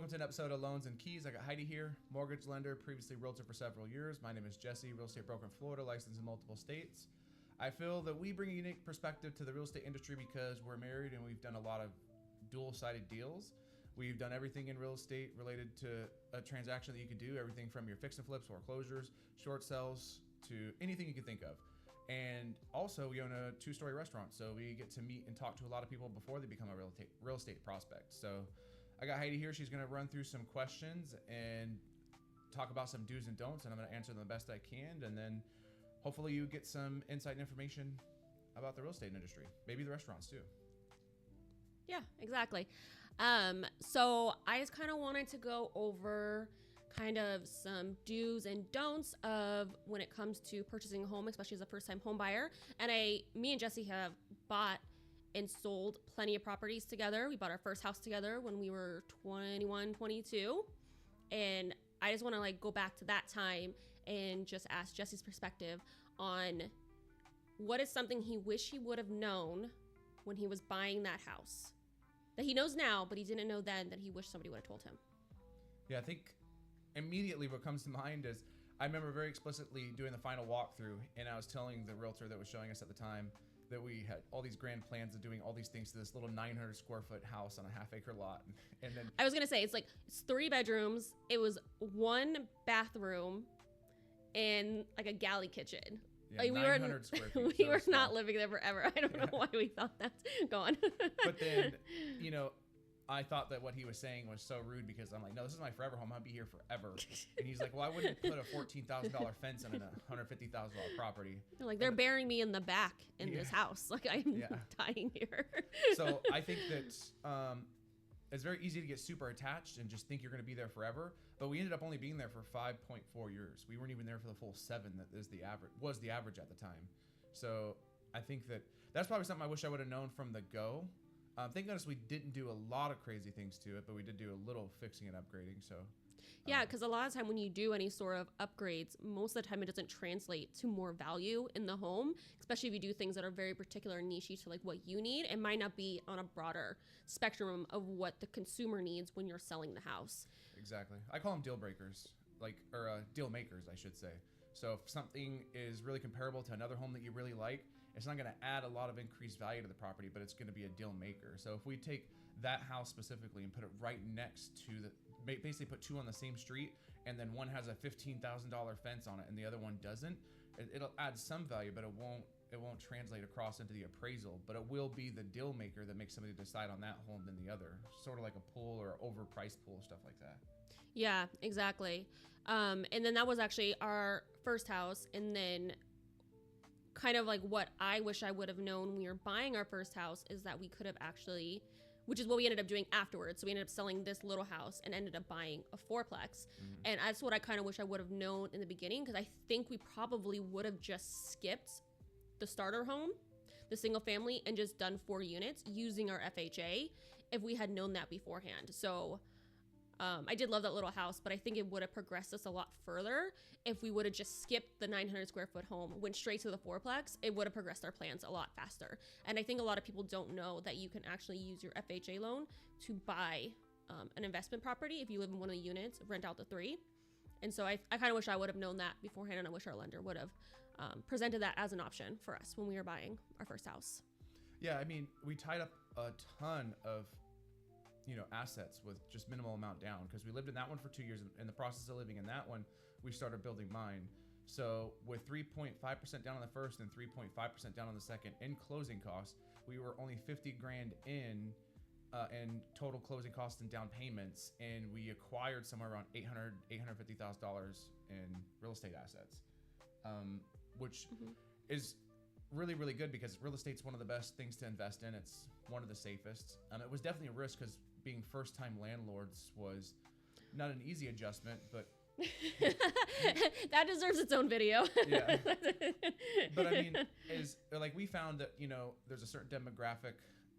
welcome to an episode of Loans and Keys. I got Heidi here, mortgage lender, previously realtor for several years. My name is Jesse, real estate broker in Florida, licensed in multiple states. I feel that we bring a unique perspective to the real estate industry because we're married and we've done a lot of dual-sided deals. We've done everything in real estate related to a transaction that you could do, everything from your fix and flips, foreclosures, short sales, to anything you could think of. And also we own a 2-story restaurant, so we get to meet and talk to a lot of people before they become a real estate prospect. So I got Heidi here. She's going to run through some questions and talk about some do's and don'ts, and I'm going to answer them the best I can. And then hopefully you get some insight and information about the real estate industry, maybe the restaurants too. Yeah, exactly. So I just kind of wanted to go over kind of some do's and don'ts of when it comes to purchasing a home, especially as a first-time home buyer. And me and Jesse have bought and sold plenty of properties together. We bought our first house together when we were 21, 22. And I just want to go back to that time and just ask Jesse's perspective on what is something he wished he would have known when he was buying that house that he knows now, but he didn't know then, that he wished somebody would have told him. Yeah, I think immediately what comes to mind is I remember very explicitly doing the final walkthrough, and I was telling the realtor that was showing us at the time that we had all these grand plans of doing all these things to this little 900 square foot house on a half-acre lot. And then I was going to say, it's 3 bedrooms. It was 1 bathroom and a galley kitchen. Yeah, 900 square feet. We were not living there forever. I don't know why we thought that. Go on. But then, I thought that what he was saying was so rude because I'm like, no, this is my forever home. I'll be here forever. And he's like, well, I wouldn't put a $14,000 fence on a $150,000 property. They're burying me in the back in this house. I'm dying here. So I think that it's very easy to get super attached and just think you're going to be there forever. But we ended up only being there for 5.4 years. We weren't even there for the full 7 that is the average at the time. So I think that's probably something I wish I would have known from the go. Thank goodness we didn't do a lot of crazy things to it, but we did do a little fixing and upgrading. So yeah, because a lot of time when you do any sort of upgrades, most of the time it doesn't translate to more value in the home, especially if you do things that are very particular and niche to what you need. It might not be on a broader spectrum of what the consumer needs when you're selling the house. Exactly. I call them deal breakers, or deal makers, I should say. So if something is really comparable to another home that you really like, it's not going to add a lot of increased value to the property, but it's going to be a deal maker. So if we take that house specifically and put it right next to basically put 2 on the same street, and then one has a $15,000 fence on it and the other one doesn't, it'll add some value, but it won't translate across into the appraisal, but it will be the deal maker that makes somebody decide on that home than the other. Sort of like a pool or overpriced pool, stuff like that. Yeah, exactly. And then that was actually our first house. And then kind of what I wish I would have known when we were buying our first house is that we could have actually, which is what we ended up doing afterwards. So we ended up selling this little house and ended up buying a 4-plex. Mm-hmm. And that's what I kind of wish I would have known in the beginning, because I think we probably would have just skipped the starter home, the single family, and just done 4 units using our FHA if we had known that beforehand. So I did love that little house, but I think it would have progressed us a lot further if we would have just skipped the 900 square foot home, went straight to the 4-plex. It would have progressed our plans a lot faster. And I think a lot of people don't know that you can actually use your FHA loan to buy an investment property if you live in one of the units, rent out the 3. And so I kind of wish I would have known that beforehand, and I wish our lender would have presented that as an option for us when we were buying our first house. Yeah, I mean, we tied up a ton of assets with just minimal amount down, because we lived in that one for 2 years. In the process of living in that one, we started building mine. So with 3.5% down on the first and 3.5% down on the second in closing costs, we were only $50,000 in total closing costs and down payments, and we acquired somewhere around $850,000 in real estate assets, which is really, really good, because real estate's one of the best things to invest in. It's one of the safest. It was definitely a risk, because being first-time landlords was not an easy adjustment, but that deserves its own video. Yeah. But I mean, we found that, there's a certain demographic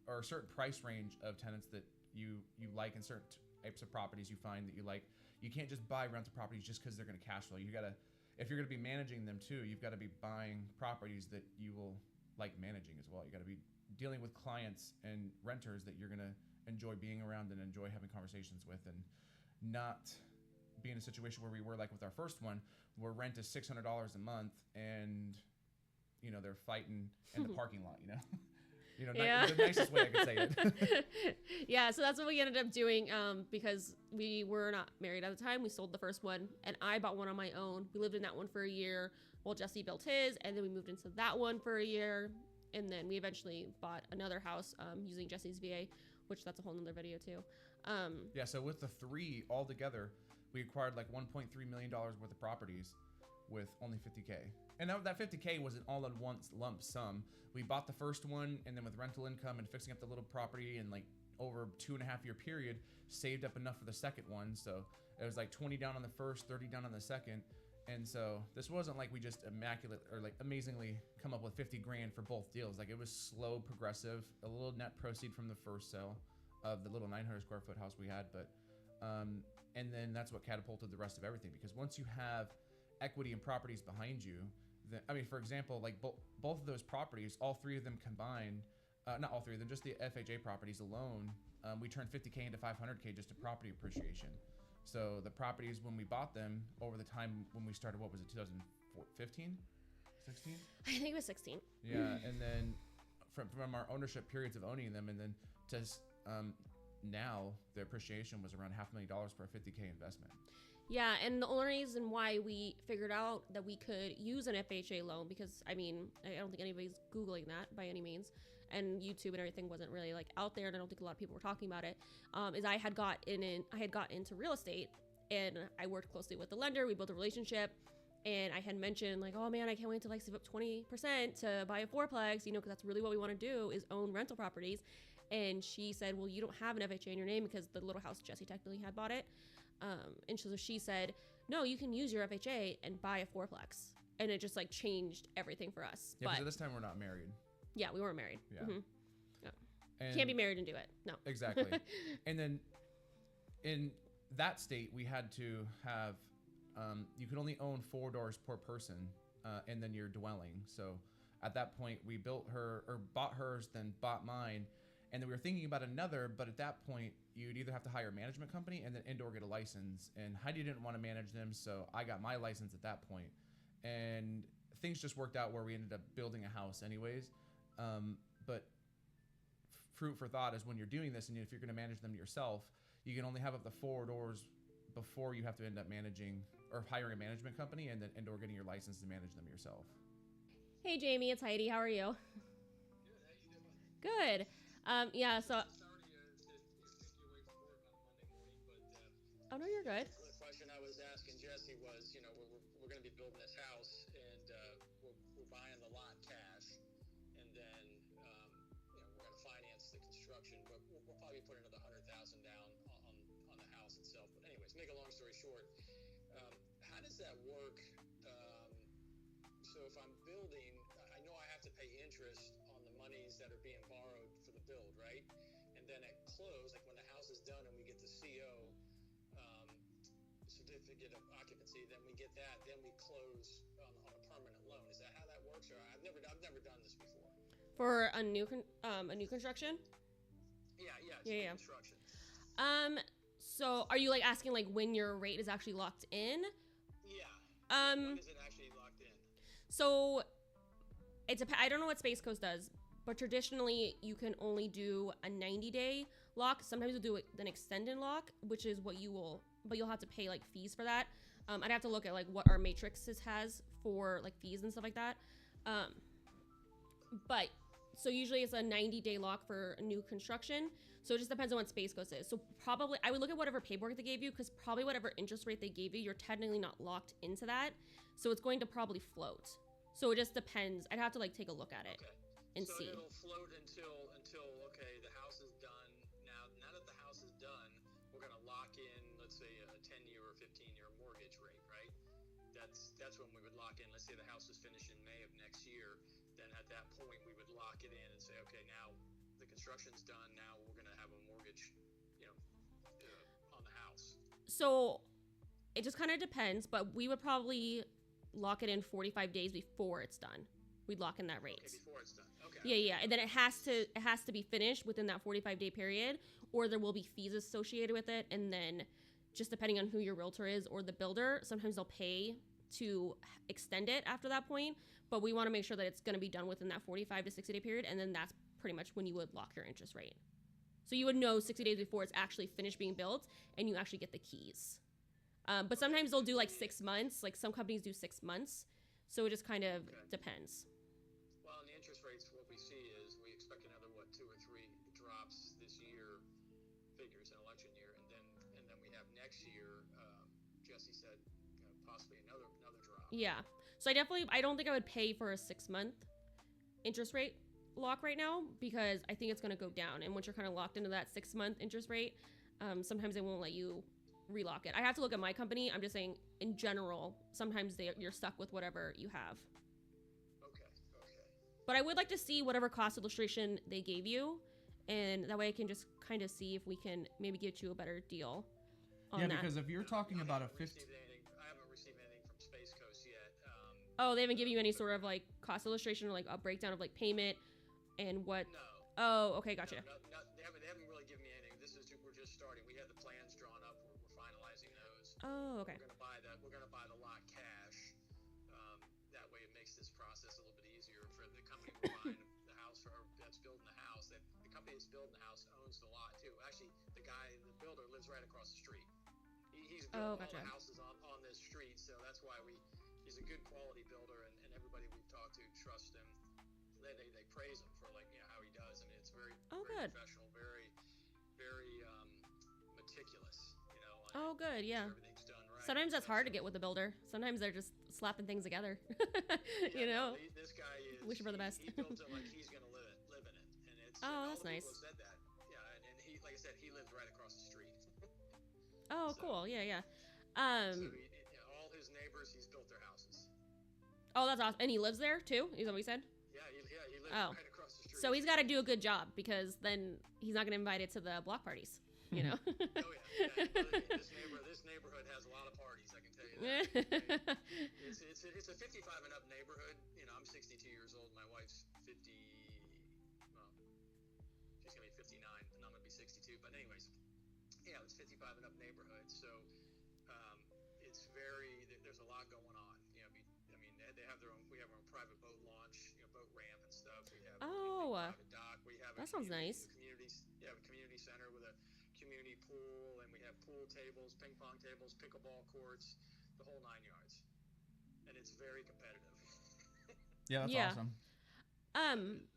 or a certain price range of tenants that you like, in certain types of properties you find that you like. You can't just buy rental properties just because they're going to cash flow. If you're going to be managing them too, you've got to be buying properties that you will like managing as well. You got to be dealing with clients and renters that you're going to enjoy being around and enjoy having conversations with. And not be in a situation where we were like with our first one, where rent is $600 a month, and they're fighting in the parking lot. Yeah. The nicest way I could say it. Yeah, so that's what we ended up doing, because we were not married at the time. We sold the first one, and I bought one on my own. We lived in that one for a year while Jesse built his, and then we moved into that one for a year, and then we eventually bought another house using Jesse's VA, which that's a whole nother video too. Yeah, so with the three all together, we acquired like $1.3 million worth of properties with only $50K. And that $50K was an all-in-one lump sum. We bought the first one, and then with rental income and fixing up the little property and like over a 2.5-year period, saved up enough for the second one. So it was like 20 down on the first, 30 down on the second. And so this wasn't like we just amazingly come up with 50 grand for both deals. Like, it was slow, progressive, a little net proceed from the first sale of the little 900 square foot house we had. But, and then that's what catapulted the rest of everything, because once you have equity and properties behind you, then, I mean, for example, like both of those properties, all three of them combined, not all three of them, just the FHA properties alone, we turned 50K into 500K just to property appreciation. So the properties, when we bought them over the time when we started, what was it, 2015, 16? I think it was 16. Yeah, and then from our ownership periods of owning them, and then to now the appreciation was around $500,000 for a 50K investment. Yeah, and the only reason why we figured out that we could use an FHA loan, because I mean, I don't think anybody's Googling that by any means, and YouTube and everything wasn't really like out there, and I don't think a lot of people were talking about it, is I had got into real estate, and I worked closely with the lender. We built a relationship, and I had mentioned like, oh man, I can't wait to like save up 20% to buy a fourplex, because that's really what we want to do, is own rental properties. And she said, well, you don't have an FHA in your name, because the little house Jesse technically had bought it. And so she said, no, you can use your FHA and buy a fourplex. And it just like changed everything for us. Yeah, but because at this time we're not married. Yeah, we weren't married. Yeah. Mm-hmm. No. And Can't be married and do it. No. Exactly. And then in that state, we had to have, you could only own 4 doors per person, and then your dwelling. So at that point, we bought hers, then bought mine. And then we were thinking about another, but at that point, you'd either have to hire a management company and then Indoor get a license. And Heidi didn't want to manage them, so I got my license at that point. And things just worked out where we ended up building a house anyways. But fruit for thought is when you're doing this, and if you're going to manage them yourself, you can only have up to 4 doors before you have to end up managing or hiring a management company, and then Indoor getting your license to manage them yourself. Hey, Jamie, it's Heidi. How are you? Good. How you doing? Good. Yeah, so... Sorry to keep you away from work on a Monday morning, but Oh, no, you're good. the question I was asking Jesse was, we're going to be building this house, and we're buying the lot cash, and then we're going to finance the construction, but we'll probably put another $100,000 down on the house itself. But anyways, make a long story short, how does that work? So if I'm building, I know I have to pay interest on the monies that are being borrowed for the build, right? And then at close, like when the house is done and we get the CO, certificate of occupancy, then we get that, then we close on a permanent loan. Is that how that works? Or I've never done this before. For a new construction? Yeah. Yeah. Construction. So are you like asking like when your rate is actually locked in? Yeah. When is it actually locked in? So I don't know what Space Coast does, but traditionally you can only do a 90-day lock. Sometimes you'll do an extended lock, which is what but you'll have to pay like fees for that. I'd have to look at like what our matrices has for like fees and stuff like that. But so usually it's a 90-day lock for a new construction. So it just depends on what Space Coast is. So probably I would look at whatever paperwork they gave you, because probably whatever interest rate they gave you, you're technically not locked into that. So it's going to probably float. So it just depends. I'd have to like take a look at it and see. So it'll float until okay, the house is done. Now that the house is done, we're gonna lock in, let's say, a 10-year or 15-year mortgage rate, right? That's when we would lock in. Let's say the house is finished in May of next year. Then at that point we would lock it in and say, okay, now the construction's done. Now we're gonna have a mortgage, on the house. So it just kind of depends, but we would probably lock it in 45 days before it's done. We'd lock in that rate. Okay, before it's done. Okay. Yeah, and then it has to be finished within that 45-day period, or there will be fees associated with it, and then just depending on who your realtor is or the builder, sometimes they'll pay to extend it after that point. But we want to make sure that it's going to be done within that 45 to 60 day period. And then that's pretty much when you would lock your interest rate. So you would know 60 days before it's actually finished being built and you actually get the keys. But sometimes they'll do like 6 months. Like some companies do 6 months. So it just kind of depends. Well, and the interest rates, what we see is we expect another, 2 or 3 drops this year, figures in election year. And then we have next year, Jesse said, possibly another drop. Yeah. So I don't think I would pay for a 6 month interest rate lock right now because I think it's going to go down. And once you're kind of locked into that 6 month interest rate, sometimes they won't let you relock it. I have to look at my company. I'm just saying in general, sometimes you're stuck with whatever you have. Okay. But I would like to see whatever cost illustration they gave you. And that way I can just kind of see if we can maybe get you a better deal on that. Yeah, because if you're talking about a 50... I haven't received anything from Space Coast yet. Oh, they haven't given you any sort of like cost illustration or like a breakdown of like payment and what? No. Oh, okay, gotcha. No, they haven't really given me anything. We're just starting. We have the plans drawn up. We're finalizing those. Oh, okay. We're gonna buy the lot cash. That way, it makes this process a little bit easier for the company we're buying the house for. That's building the house. The company that's building the house owns the lot too. Actually, the builder lives right across the street. He's built all the houses on this street, so that's why he's a good quality builder, and everybody we've talked to trusts him. They praise him for how he does. I mean, it's very good. Professional, very meticulous. Oh, good, yeah. Everything's done right. Sometimes that's hard to get with a builder. Sometimes they're just slapping things together. This guy is. Wish for the best. He built it like he's gonna live in it, and it's. Oh, and that's nice. People have said that. Yeah, and he, like I said, he lives right across the street. Oh, cool. Yeah. So all his neighbors, he's built their houses. Oh, that's awesome. And he lives there too? Is that what he said? Yeah, he lives right across the street. So he's got to do a good job because then he's not going to invite it to the block parties, Oh yeah. This neighborhood has a lot of parties. I can tell you that. It's a 55 and up neighborhood. I'm 62 years old. My wife's 50. Well, she's gonna be 59, and I'm gonna be 62. But anyways, yeah, it's 55 and up neighborhood. So it's there's a lot going on. They have their own. We have our own private boat launch, boat ramp and stuff. We have a private dock. We have that sounds nice. A community center with a community pool, and we have pool tables, ping pong tables, pickleball courts, the whole 9 yards. And it's very competitive. Yeah, that's awesome.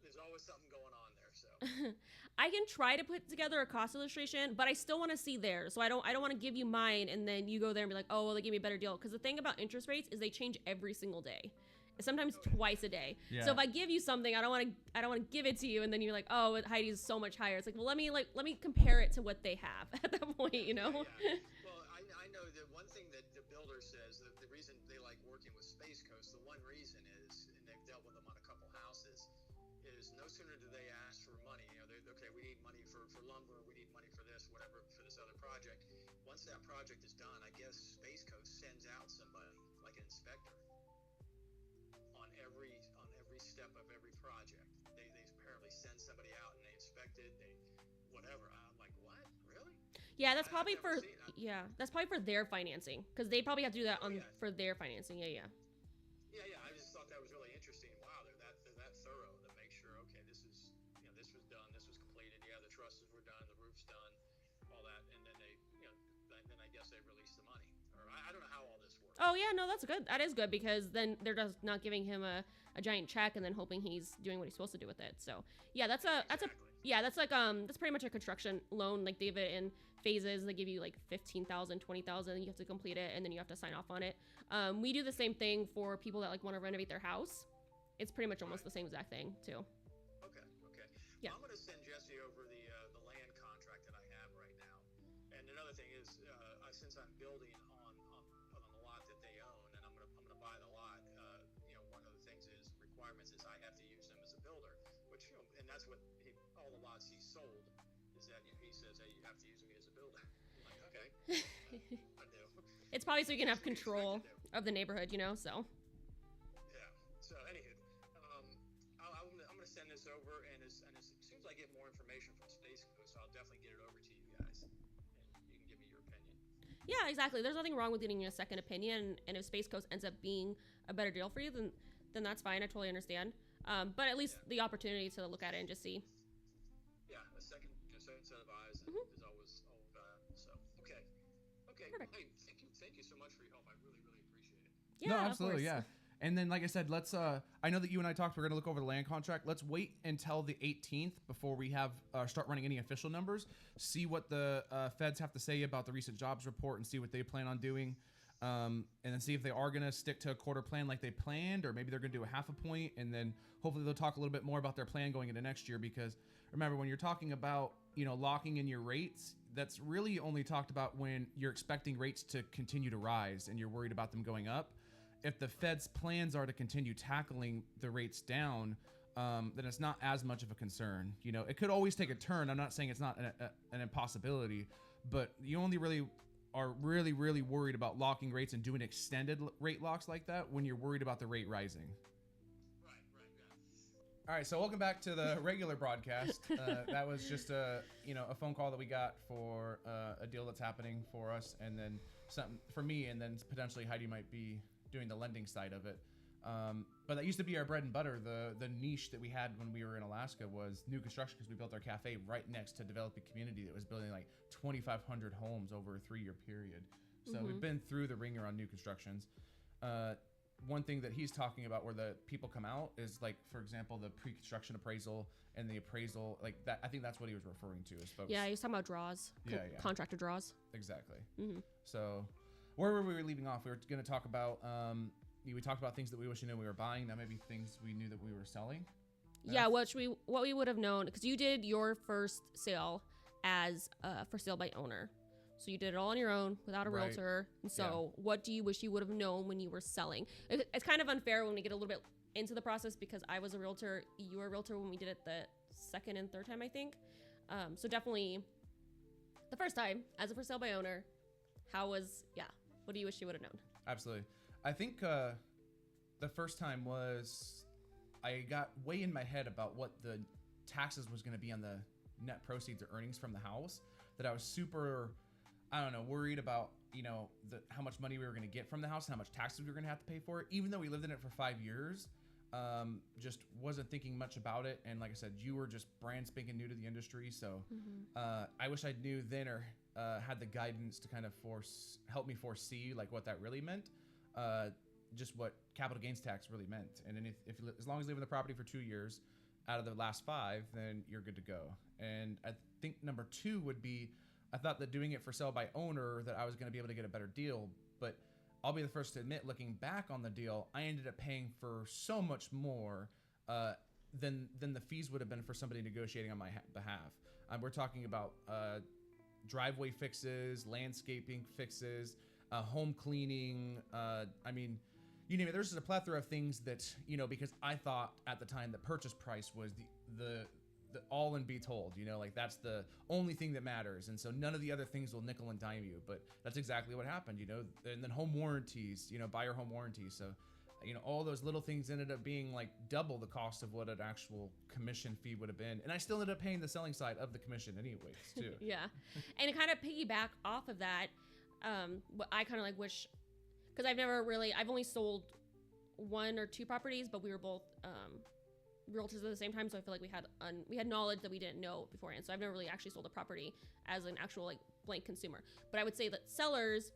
There's always something going on there. So I can try to put together a cost illustration, but I still want to see theirs. So I don't want to give you mine and then you go there and be like, oh, well, they gave me a better deal. Because the thing about interest rates is they change every single day. Sometimes twice a day. Yeah. So if I give you something, I don't want to give it to you, and then you're like, oh, Heidi's so much higher. It's like, well, let me compare it to what they have at that point, Yeah. Well, I know that one thing that the builder says that the reason they like working with Space Coast, the one reason is, and they've dealt with them on a couple houses, is no sooner do they ask for money. Okay, we need money for lumber, we need money for this, whatever, for this other project. Once that project is done, I guess Space Coast sends out somebody like an inspector. Every step of every project, they apparently send somebody out and they inspect it, whatever. I'm like, what? Really? Yeah, that's probably for their financing because they probably have to do that for their financing. Yeah. I just thought that was really interesting. Wow, they're that thorough to make sure. Okay, this was done, this was completed. Yeah, the trusses were done, the roof's done, all that, and then then I guess they release the money. Or I don't know how all this works. Oh yeah, no, that's good. That is good because then they're just not giving him a giant check and then hoping he's doing what he's supposed to do with it. So yeah, that's pretty much a construction loan. Like they give it in phases. They give you like 15,000, 20,000. You have to complete it and then you have to sign off on it. We do the same thing for people that like want to renovate their house. It's pretty much almost the same exact thing too. Okay. Yeah. Well, I'm going to send Jesse over the land contract that I have right now. And another thing is, since I'm building on the lot that they own, and I'm gonna buy the lot. One of the things is requirements is I have to use them as a builder, which and that's what all the lots he sold is that he says, hey, you have to use me as a builder. I'm like, okay, I do. It's probably so you can have control of the neighborhood, so. Yeah. So anywho, I'm gonna send this over, and as soon as I get more information from Space Coast, I'll definitely get it over to you guys, and you can give me your opinion. Yeah, exactly. There's nothing wrong with getting a second opinion, and if Space Coast ends up being a better deal for you, then that's fine. I totally understand. But at least the opportunity to look at it and just see. Yeah, a second set of eyes Mhm. is always valuable. So okay, Perfect. Well, hey, thank you so much for your help. I really appreciate it. Yeah, No, of absolutely, course. yeah. And then, like I said, let's. I know that you and I talked. We're gonna look over the land contract. Let's wait until the 18th before we have start running any official numbers. See what the feds have to say about the recent jobs report and see what they plan on doing. And then see if they are gonna stick to a quarter plan like they planned, or maybe they're gonna do a half a point. And then hopefully they'll talk a little bit more about their plan going into next year. Because remember, when you're talking about locking in your rates, that's really only talked about when you're expecting rates to continue to rise and you're worried about them going up. If the Fed's plans are to continue tackling the rates down, then it's not as much of a concern. It could always take a turn. I'm not saying it's not an impossibility, but you only really are really worried about locking rates and doing extended rate locks like that when you're worried about the rate rising. Right, yeah. All right, so welcome back to the regular broadcast. That was just a phone call that we got for a deal that's happening for us, and then something for me, and then potentially Heidi might be doing the lending side of it. But that used to be our bread and butter. The niche that we had when we were in Alaska was new construction, because we built our cafe right next to a developing community that was building like 2,500 homes over a 3-year period. So we've been through the ringer on new constructions. One thing that he's talking about where the people come out is, like, for example, the pre-construction appraisal and the appraisal, like that. I think that's what he was referring to as folks. Yeah, he was talking about draws. Yeah. Contractor draws. Exactly. Mhm. So where were we leaving off? We were going to talk about, we talked about things that we wish we knew we were buying. Now maybe things we knew that we were selling. Yeah, what we would have known, because you did your first sale as for sale by owner. So you did it all on your own without a Right. realtor. And so what do you wish you would have known when you were selling? It's kind of unfair when we get a little bit into the process, because I was a realtor, you were a realtor when we did it the second and third time, I think. So definitely the first time as a for sale by owner, what do you wish you would have known? Absolutely. I think the first time was I got way in my head about what the taxes was going to be on the net proceeds or earnings from the house, that I was super, worried about, how much money we were going to get from the house and how much taxes we were going to have to pay for it. Even though we lived in it for 5 years, just wasn't thinking much about it. And like I said, you were just brand spanking new to the industry. So I wish I knew then, or had the guidance to kind of help me foresee like what that really meant. Just what capital gains tax really meant. And then if as long as you live in the property for 2 years out of the last 5, then you're good to go. And I think number 2 would be, I thought that doing it for sale by owner, that I was going to be able to get a better deal. But I'll be the first to admit, looking back on the deal, I ended up paying for so much more than the fees would have been for somebody negotiating on my behalf. We're talking about driveway fixes, landscaping fixes, home cleaning. You name it. There's just a plethora of things that, because I thought at the time the purchase price was the all and be told, like that's the only thing that matters. And so none of the other things will nickel and dime you, but that's exactly what happened, and then home warranties, buyer home warranties. So, all those little things ended up being like double the cost of what an actual commission fee would have been. And I still ended up paying the selling side of the commission anyways, too. Yeah. And to kind of piggyback off of that, what I kind of like wish, because I've only sold 1 or 2 properties, but we were both realtors at the same time, so I feel like we had knowledge that we didn't know beforehand. So I've never really actually sold a property as an actual like blank consumer. But I would say that sellers,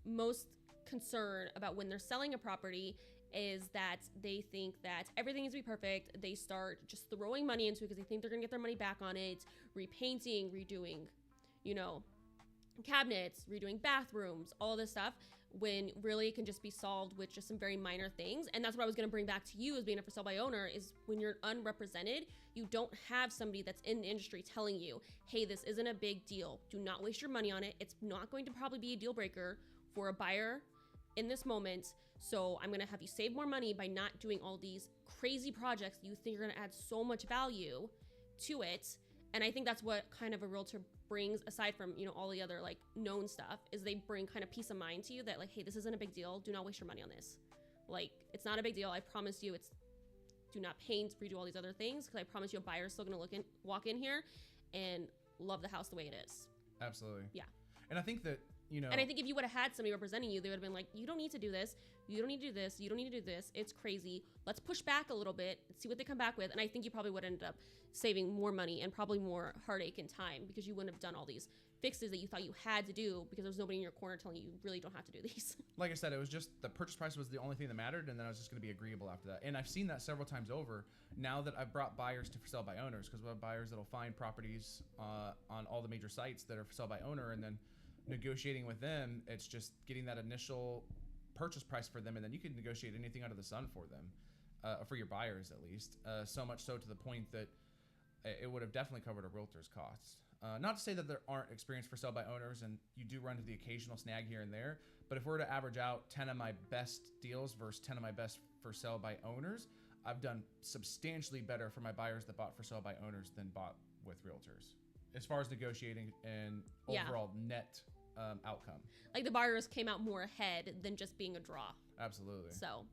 most concern about when they're selling a property is that they think that everything needs to be perfect. They start just throwing money into it because they think they're gonna get their money back on it, repainting, redoing, cabinets, redoing bathrooms, all this stuff, when really it can just be solved with just some very minor things. And that's what I was going to bring back to you as being a for sale by owner, is when you're unrepresented, you don't have somebody that's in the industry telling you, hey, this isn't a big deal. Do not waste your money on it. It's not going to probably be a deal breaker for a buyer in this moment. So I'm going to have you save more money by not doing all these crazy projects that you think are going to add so much value to it. And I think that's what kind of a realtor brings, aside from, all the other like known stuff, is they bring kind of peace of mind to you that like, hey, this isn't a big deal. Do not waste your money on this. Like, it's not a big deal. I promise you, do not paint, redo all these other things, because I promise you a buyer's still going to walk in here and love the house the way it is. Absolutely. Yeah. And I think that you know. And I think if you would have had somebody representing you, they would have been like, you don't need to do this. You don't need to do this. You don't need to do this. It's crazy. Let's push back a little bit, see what they come back with. And I think you probably would end up saving more money and probably more heartache and time because you wouldn't have done all these fixes that you thought you had to do because there was nobody in your corner telling you really don't have to do these. Like I said, it was just the purchase price was the only thing that mattered, and then I was just going to be agreeable after that. And I've seen that several times over now that I've brought buyers to for sale by owners, because we have buyers that'll find properties on all the major sites that are for sale by owner, and then negotiating with them, it's just getting that initial purchase price for them, and then you can negotiate anything under the sun for them, for your buyers at least. So much so to the point that it would have definitely covered a realtor's costs. Not to say that there aren't experienced for sale by owners and you do run into the occasional snag here and there, but if we're to average out 10 of my best deals versus 10 of my best for sale by owners, I've done substantially better for my buyers that bought for sale by owners than bought with realtors, as far as negotiating and overall net outcome. Like the buyers came out more ahead than just being a draw. Absolutely. So,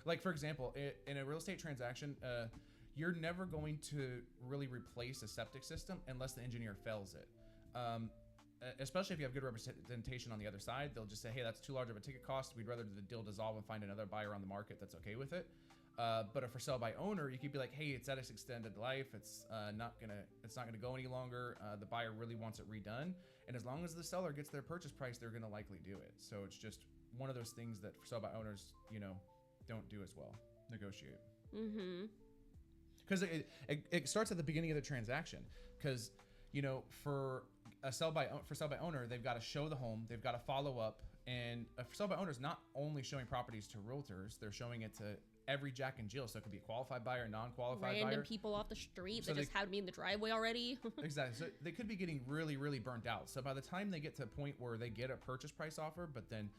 like for example, in a real estate transaction, you're never going to really replace a septic system unless the engineer fails it. Especially if you have good representation on the other side, they'll just say, hey, that's too large of a ticket cost. We'd rather the deal dissolve and find another buyer on the market that's okay with it. But if for sale by owner, you could be like, hey, it's at its extended life. It's not gonna go any longer. The buyer really wants it redone. And as long as the seller gets their purchase price, they're gonna likely do it. So it's just one of those things that for sale by owners, don't do as well. Negotiate. mm-hmm. Because it starts at the beginning of the transaction. Because for sell by owner, they've got to show the home, they've got to follow up, and a sell by owner is not only showing properties to realtors, they're showing it to every Jack and Jill. So it could be a qualified buyer, non-qualified buyer, random people off the street So that just had me in the driveway already. Exactly. So they could be getting really, really burnt out. So by the time they get to a point where they get a purchase price offer, but then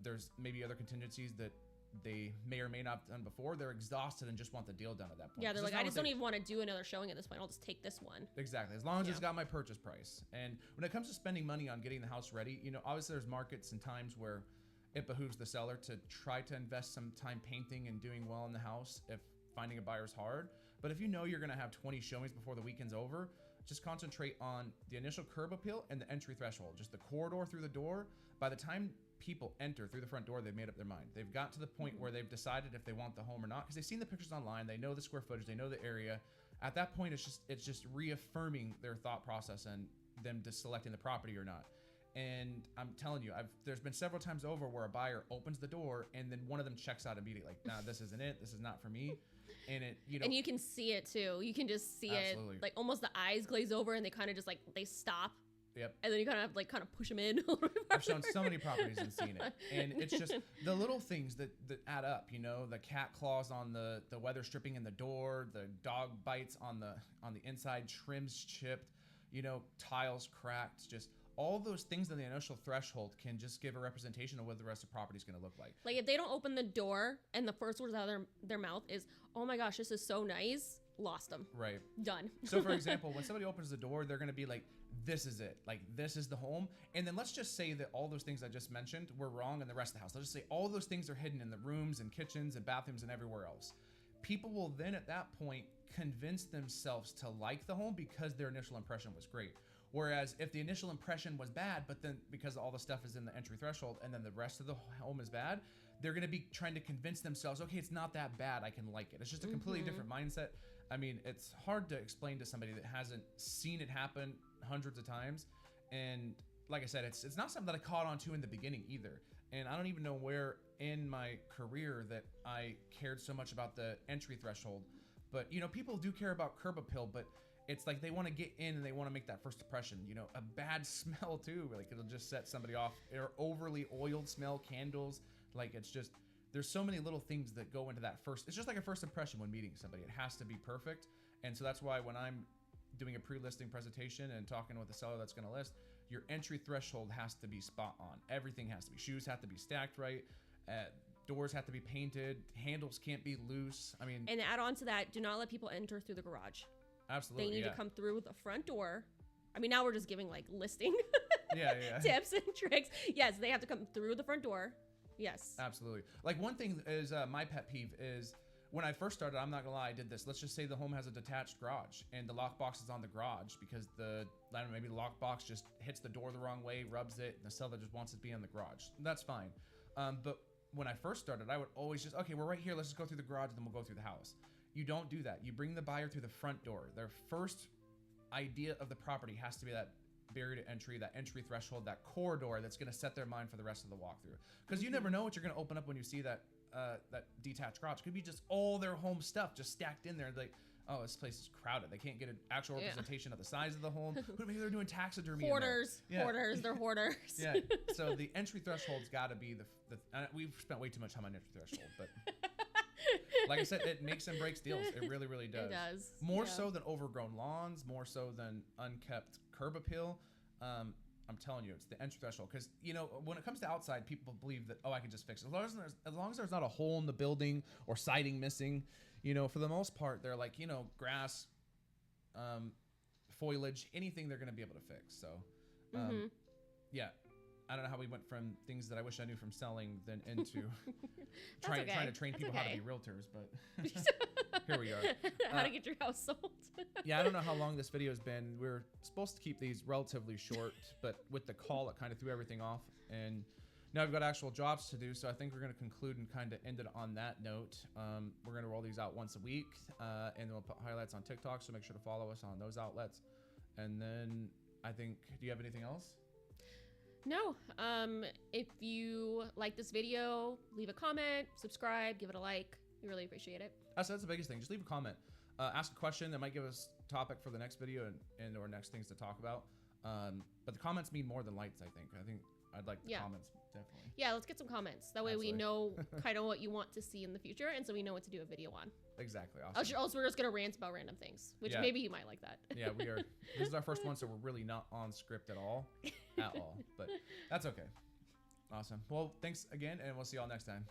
there's maybe other contingencies that they may or may not have done before, they're exhausted and just want the deal done at that point. Yeah, they're like, I just don't even want to do another showing at this point. I'll just take this one. Exactly. As long as it's got my purchase price. And when it comes to spending money on getting the house ready, obviously there's markets and times where it behooves the seller to try to invest some time painting and doing well in the house if finding a buyer's hard. But if you're going to have 20 showings before the weekend's over, just concentrate on the initial curb appeal and the entry threshold, just the corridor through the door. By the time people enter through the front door, they've made up their mind. They've got to the point where they've decided if they want the home or not, because they've seen the pictures online, they know the square footage, they know the area. At that point, it's just reaffirming their thought process and them just selecting the property or not. And I'm telling you, there's been several times over where a buyer opens the door and then one of them checks out immediately, like, nah, this isn't it, this is not for me. And and you can see it too. You can just see Absolutely. it, like almost the eyes glaze over and they kind of just they stop. Yep. And then you kind of push them in. I've shown so many properties and seen it, and it's just the little things that add up. The cat claws on the weather stripping in the door, the dog bites on the inside, trims chipped, tiles cracked, just all those things on the initial threshold can just give a representation of what the rest of the property is going to look like. Like if they don't open the door and the first words out of their mouth is, "Oh my gosh, this is so nice," lost them. Right. Done. So for example, when somebody opens the door, they're going to be like, this is it. Like, this is the home. And then let's just say that all those things I just mentioned were wrong in the rest of the house. Let's just say all those things are hidden in the rooms and kitchens and bathrooms and everywhere else. People will then at that point convince themselves to like the home because their initial impression was great. Whereas if the initial impression was bad, but then because all the stuff is in the entry threshold and then the rest of the home is bad, they're going to be trying to convince themselves, okay, it's not that bad, I can like it. It's just a completely different mindset. I mean, it's hard to explain to somebody that hasn't seen it happen hundreds of times. And like I said, it's not something that I caught on to in the beginning either. And I don't even know where in my career that I cared so much about the entry threshold. But, people do care about curb appeal, but it's like they want to get in and they want to make that first impression. A bad smell too, like it'll just set somebody off. Or overly oiled smell, candles, like it's just, there's so many little things that go into that first. It's just like a first impression when meeting somebody. It has to be perfect. And so that's why when I'm doing a pre-listing presentation and talking with the seller that's going to list, your entry threshold has to be spot on. Everything has to be. Shoes have to be stacked right. Doors have to be painted. Handles can't be loose. I mean, and add on to that, do not let people enter through the garage. Absolutely. They need to come through the front door. I mean, now we're just giving listing tips and tricks. Yes, they have to come through the front door. Yes. Absolutely. Like one thing is my pet peeve is when I first started, I'm not gonna lie, I did this. Let's just say the home has a detached garage and the lockbox is on the garage because I don't know, maybe the lockbox just hits the door the wrong way, rubs it, and the seller just wants it to be in the garage. That's fine. But when I first started, I would always just, okay, we're right here. Let's just go through the garage and then we'll go through the house. You don't do that. You bring the buyer through the front door. Their first idea of the property has to be that barrier to entry, that entry threshold, that corridor that's going to set their mind for the rest of the walkthrough. Because you never know what you're going to open up when you see that detached garage. Could be just all their home stuff just stacked in there. Like, oh, this place is crowded. They can't get an actual representation of the size of the home. Maybe they're doing taxidermy. Hoarders. Hoarders. They're hoarders. Yeah. So the entry threshold's got to be we've spent way too much time on entry threshold, but like I said, it makes and breaks deals. It really, really does. It does. More so than overgrown lawns, more so than unkept curb appeal. I'm telling you, it's the entry threshold. Because, when it comes to outside, people believe that, I can just fix it. As long as there's not a hole in the building or siding missing, for the most part, they're like, grass, foliage, anything they're going to be able to fix. So, yeah. I don't know how we went from things that I wish I knew from selling then into trying to train people how to be realtors, but here we are. How to get your house sold. Yeah, I don't know how long this video has been. We're supposed to keep these relatively short, but with the call, it kind of threw everything off. And now we've got actual jobs to do, so I think we're going to conclude and kind of end it on that note. We're going to roll these out once a week, and we'll put highlights on TikTok, so make sure to follow us on those outlets. And then I think, do you have anything else? No. If you like this video, leave a comment, subscribe, give it a like. We really appreciate it. That's the biggest thing. Just leave a comment. Ask a question that might give us topic for the next video and or next things to talk about. But the comments mean more than likes, I think. I'd like the comments, definitely. Yeah, let's get some comments. That way we know kind of what you want to see in the future, and so we know what to do a video on. Exactly. Awesome. Also, we're just going to rant about random things, which maybe you might like that. Yeah, we are. This is our first one, so we're really not on script at all. But that's okay. Awesome. Well, thanks again, and we'll see y'all next time.